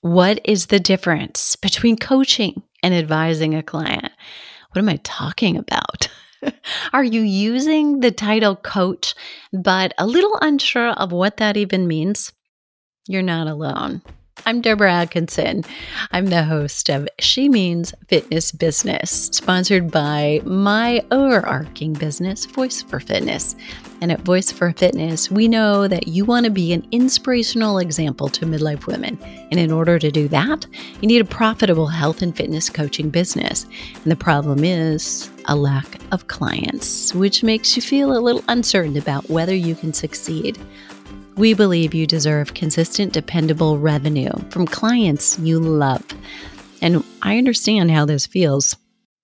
What is the difference between coaching and advising a client? What am I talking about? Are you using the title coach, but a little unsure of what that even means? You're not alone. I'm Deborah Atkinson. I'm the host of She Means Fitness Business, sponsored by my overarching business, Voice for Fitness. And at Voice for Fitness, we know that you want to be an inspirational example to midlife women. And in order to do that, you need a profitable health and fitness coaching business. And the problem is a lack of clients, which makes you feel a little uncertain about whether you can succeed. We believe you deserve consistent, dependable revenue from clients you love. And I understand how this feels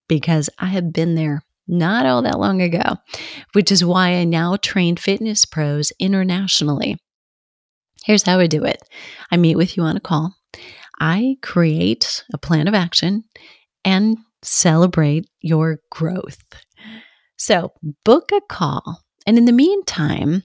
because I have been there not all that long ago, which is why I now train fitness pros internationally. Here's how I do it. I meet with you on a call. I create a plan of action and celebrate your growth. So book a call. And in the meantime,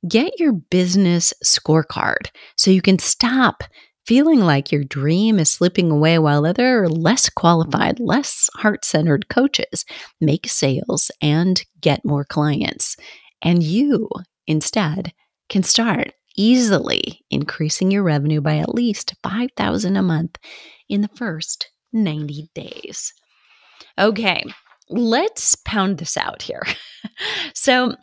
get your business scorecard so you can stop feeling like your dream is slipping away while other less qualified, less heart-centered coaches make sales and get more clients. And you, instead, can start easily increasing your revenue by at least $5,000 a month in the first 90 days. Okay, let's pound this out here. So,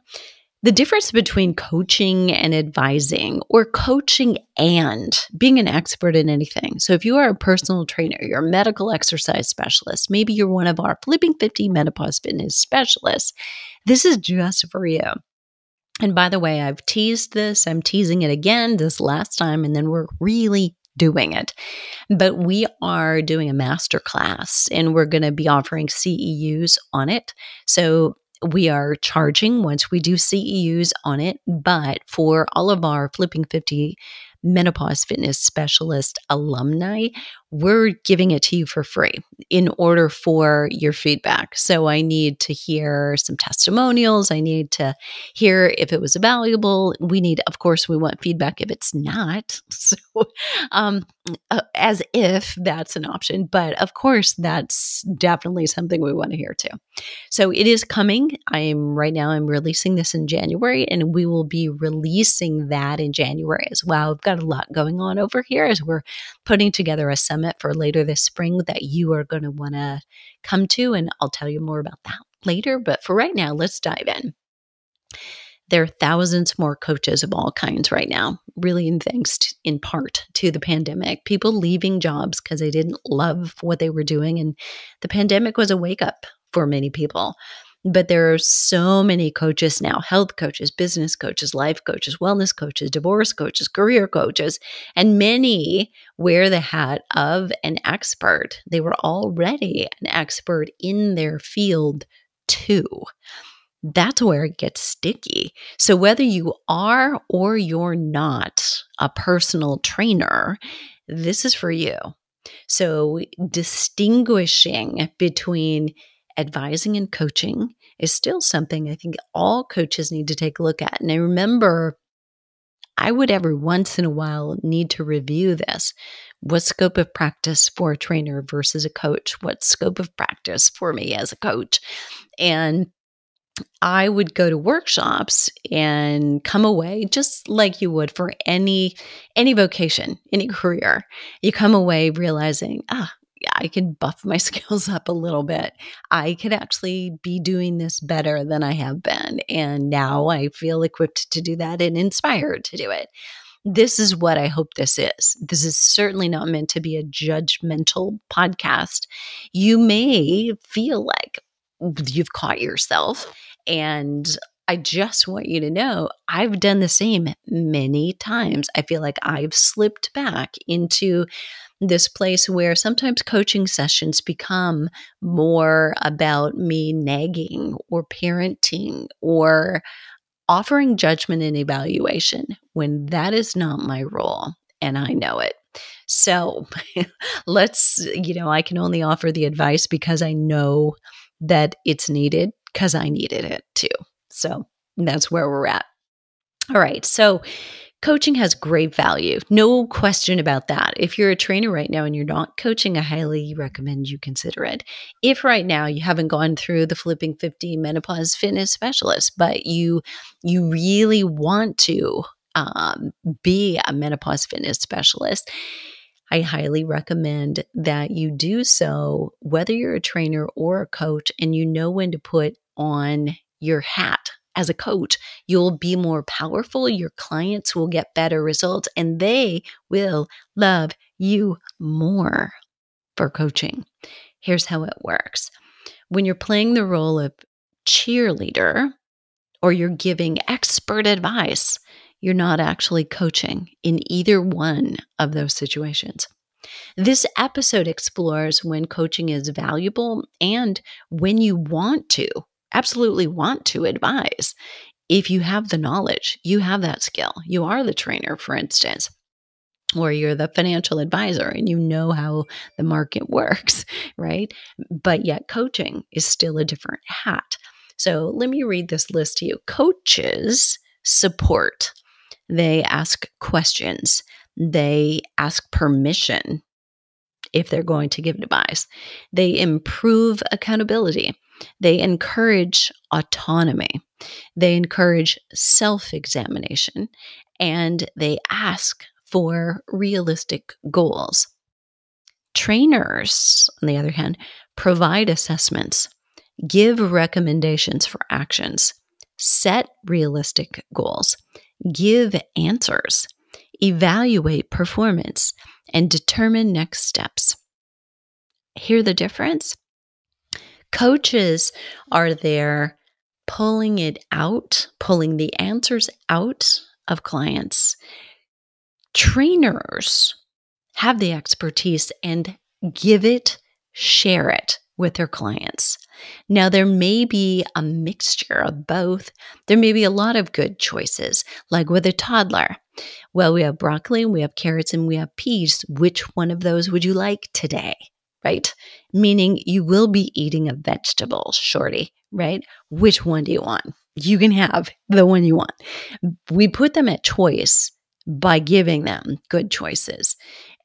the difference between coaching and advising, or coaching and being an expert in anything. So if you are a personal trainer, you're a medical exercise specialist, maybe you're one of our Flipping 50 menopause fitness specialists, this is just for you. And by the way, I've teased this, I'm teasing it again this last time, and then we're really doing it. But we are doing a masterclass and we're going to be offering CEUs on it. So we are charging once we do CEUs on it, but for all of our Flipping 50 menopause fitness specialist alumni, we're giving it to you for free in order for your feedback. So I need to hear some testimonials. I need to hear if it was valuable. Of course, we want feedback if it's not. So, as if that's an option. But of course, that's definitely something we want to hear too. So it is coming. I'm releasing this in January, and we will be releasing that in January as well. We've got a lot going on over here as we're putting together a summit for later this spring that you are going to want to come to, and I'll tell you more about that later. But for right now, let's dive in. There are thousands more coaches of all kinds right now, really in part to the pandemic. People leaving jobs because they didn't love what they were doing, and the pandemic was a wake up for many people. But there are so many coaches now: health coaches, business coaches, life coaches, wellness coaches, divorce coaches, career coaches, and many wear the hat of an expert. They were already an expert in their field too. That's where it gets sticky. So whether you are or you're not a personal trainer, this is for you. So distinguishing between advising and coaching is still something I think all coaches need to take a look at. And I remember I would every once in a while need to review this. What scope of practice for a trainer versus a coach? What scope of practice for me as a coach? And I would go to workshops and come away just like you would for any vocation, any career. You come away realizing, I can buff my skills up a little bit. I could actually be doing this better than I have been. And now I feel equipped to do that and inspired to do it. This is what I hope this is. This is certainly not meant to be a judgmental podcast. You may feel like you've caught yourself, and I just want you to know I've done the same many times. I feel like I've slipped back into this place where sometimes coaching sessions become more about me nagging or parenting or offering judgment and evaluation when that is not my role, and I know it. So I can only offer the advice because I know that it's needed, because I needed it too. So that's where we're at. All right. So Coaching has great value. No question about that. If you're a trainer right now and you're not coaching, I highly recommend you consider it. If right now you haven't gone through the Flipping 50 Menopause Fitness Specialist, but you really want to be a menopause fitness specialist, I highly recommend that you do so, whether you're a trainer or a coach, and you know when to put on your hat as a coach. You'll be more powerful, your clients will get better results, and they will love you more for coaching. Here's how it works. When you're playing the role of cheerleader or you're giving expert advice, you're not actually coaching in either one of those situations. This episode explores when coaching is valuable and when you want to, absolutely want to advise. If you have the knowledge, you have that skill. You are the trainer, for instance, or you're the financial advisor and you know how the market works, right? But yet coaching is still a different hat. So let me read this list to you. Coaches support. They ask questions. They ask permission if they're going to give advice. They improve accountability. They encourage autonomy. They encourage self-examination. And they ask for realistic goals. Trainers, on the other hand, provide assessments, give recommendations for actions, set realistic goals, give answers, evaluate performance, and determine next steps. Hear the difference? Coaches are there pulling it out, pulling the answers out of clients. Trainers have the expertise and share it with their clients. Now, there may be a mixture of both. There may be a lot of good choices, like with a toddler. Well, we have broccoli, we have carrots, and we have peas. Which one of those would you like today? Right? Meaning you will be eating a vegetable, shorty, right? Which one do you want? You can have the one you want. We put them at choice by giving them good choices.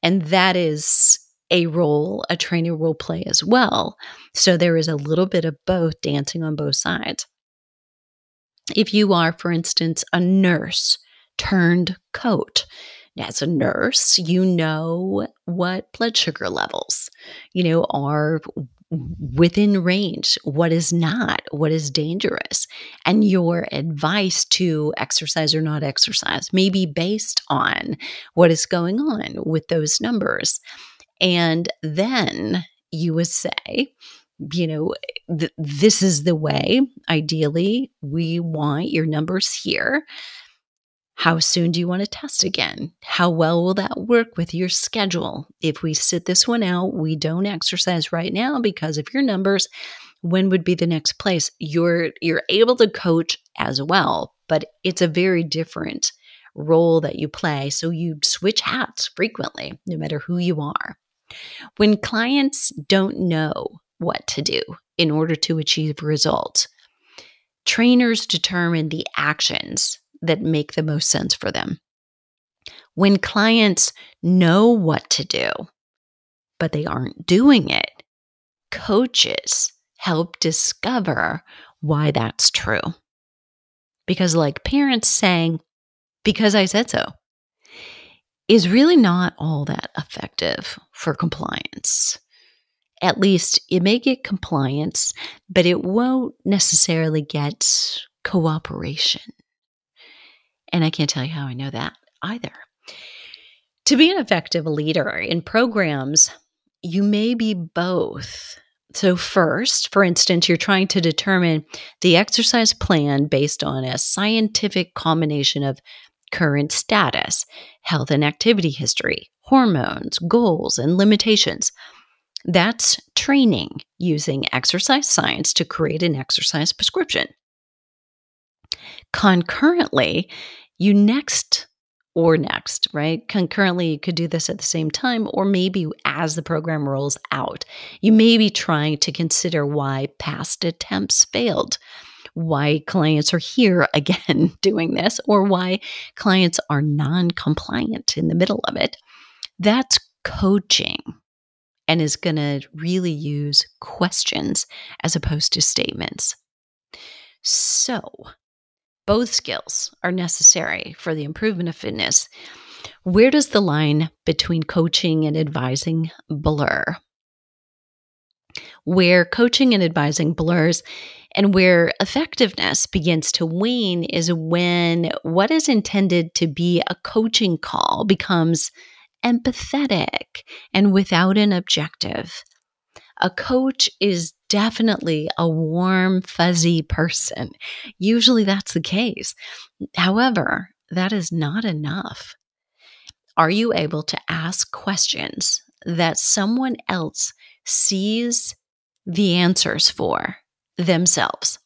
And that is a role a trainer will play as well. So there is a little bit of both, dancing on both sides. If you are, for instance, a nurse turned coach, as a nurse, you know what blood sugar levels, are within range, what is not, what is dangerous. And your advice to exercise or not exercise may be based on what is going on with those numbers. And then you would say, this is the way, ideally, we want your numbers here. How soon do you want to test again? How well will that work with your schedule? If we sit this one out, we don't exercise right now because of your numbers, when would be the next place? You're able to coach as well, but it's a very different role that you play. So you switch hats frequently, no matter who you are. When clients don't know what to do in order to achieve results, trainers determine the actions that make the most sense for them. When clients know what to do, but they aren't doing it, coaches help discover why that's true. Because like parents saying, because I said so, is really not all that effective for compliance. At least it may get compliance, but it won't necessarily get cooperation. And I can't tell you how I know that either. To be an effective leader in programs, you may be both. So first, for instance, you're trying to determine the exercise plan based on a scientific combination of current status, health and activity history, hormones, goals, and limitations. That's training using exercise science to create an exercise prescription. Concurrently, right? Concurrently, you could do this at the same time, or maybe as the program rolls out, you may be trying to consider why past attempts failed. why clients are here again doing this, or why clients are non-compliant in the middle of it. That's coaching, and is going to really use questions as opposed to statements. So, both skills are necessary for the improvement of fitness. Where does the line between coaching and advising blur? Where coaching and advising blurs and where effectiveness begins to wane is when what is intended to be a coaching call becomes empathetic and without an objective. A coach is definitely a warm, fuzzy person. Usually that's the case. However, that is not enough. Are you able to ask questions that someone else sees the answers for themselves?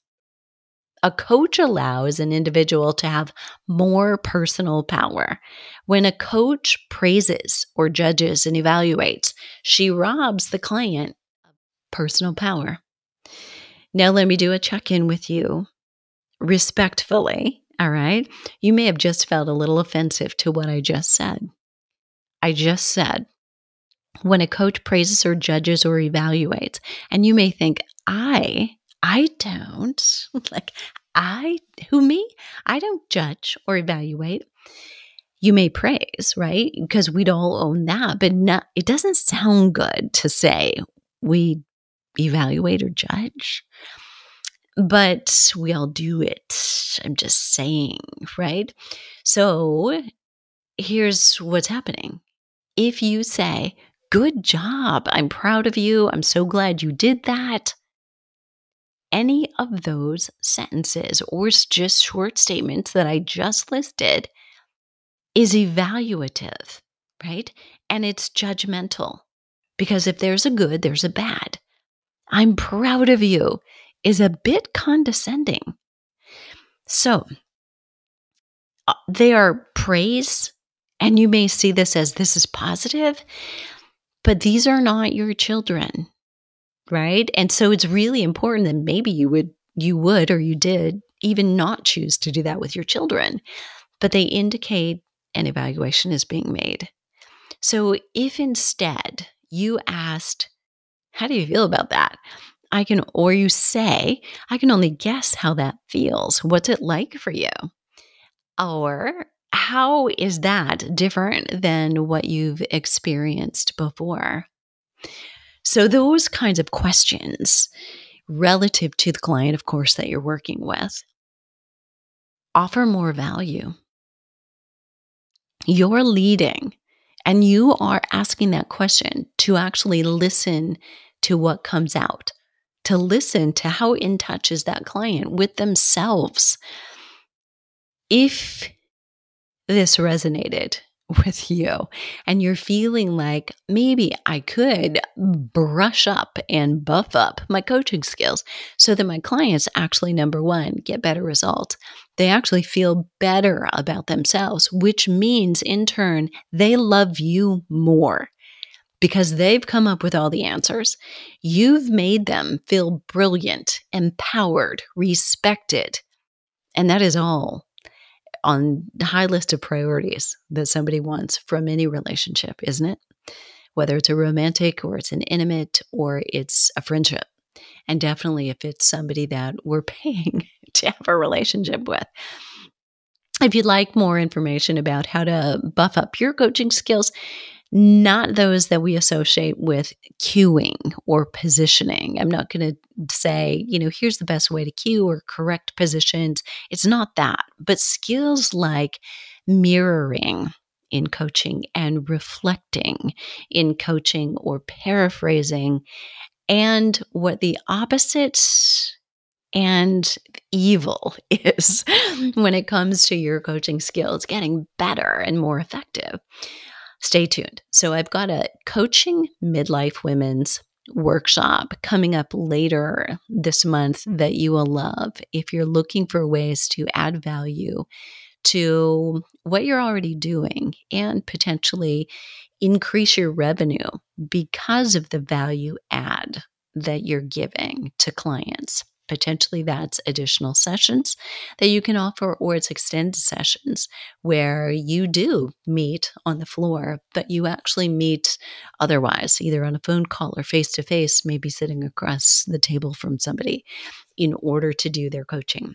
A coach allows an individual to have more personal power. When a coach praises or judges and evaluates, she robs the client of personal power. Now, let me do a check-in with you respectfully, all right? You may have just felt a little offensive to what I just said. I just said, when a coach praises or judges or evaluates, and you may think, I don't, like, who, me? I don't judge or evaluate. You may praise, right? Because we'd all own that, but it doesn't sound good to say we evaluate or judge, but we all do it. I'm just saying, right? So here's what's happening. If you say, good job, I'm proud of you, I'm so glad you did that, any of those sentences or just short statements that I just listed is evaluative, right? And it's judgmental, because if there's a good, there's a bad. I'm proud of you is a bit condescending. So they are praise, and you may see this as this is positive, but these are not your children, right? And so it's really important that maybe you would or you did even not choose to do that with your children, but they indicate an evaluation is being made. So if instead you asked, how do you feel about that? Or you say, I can only guess how that feels. What's it like for you? Or how is that different than what you've experienced before? So those kinds of questions relative to the client, of course, that you're working with, offer more value. You're leading, and you are asking that question to actually listen to what comes out, to listen to how in touch is that client with themselves. If this resonated with you and you're feeling like maybe I could brush up and buff up my coaching skills so that my clients actually, number one, get better results. They actually feel better about themselves, which means in turn, they love you more because they've come up with all the answers. You've made them feel brilliant, empowered, respected, and that is all on the high list of priorities that somebody wants from any relationship, isn't it? Whether it's a romantic or it's an intimate or it's a friendship. And definitely if it's somebody that we're paying to have a relationship with. If you'd like more information about how to buff up your coaching skills, not those that we associate with cueing or positioning. I'm not going to say, here's the best way to cue or correct positions. It's not that, but skills like mirroring in coaching and reflecting in coaching or paraphrasing, and what the opposite and evil is when it comes to your coaching skills getting better and more effective. Stay tuned. So I've got a coaching midlife women's workshop coming up later this month that you will love if you're looking for ways to add value to what you're already doing and potentially increase your revenue because of the value add that you're giving to clients. Potentially that's additional sessions that you can offer, or it's extended sessions where you do meet on the floor, but you actually meet otherwise, either on a phone call or face to face, maybe sitting across the table from somebody in order to do their coaching.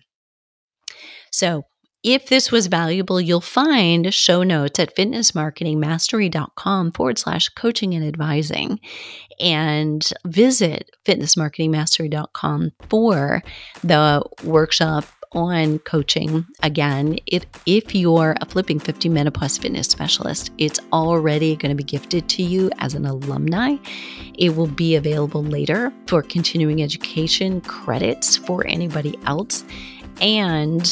So if this was valuable, you'll find show notes at fitnessmarketingmastery.com/coaching and advising, and visit fitnessmarketingmastery.com for the workshop on coaching. Again, if you're a Flipping 50 Menopause Fitness Specialist, it's already going to be gifted to you as an alumni. It will be available later for continuing education credits for anybody else. And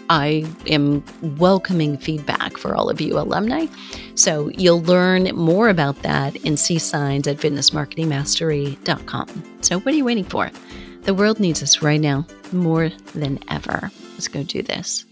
I am welcoming feedback for all of you alumni. So you'll learn more about that and see signs at fitnessmarketingmastery.com. So what are you waiting for? The world needs us right now more than ever. Let's go do this.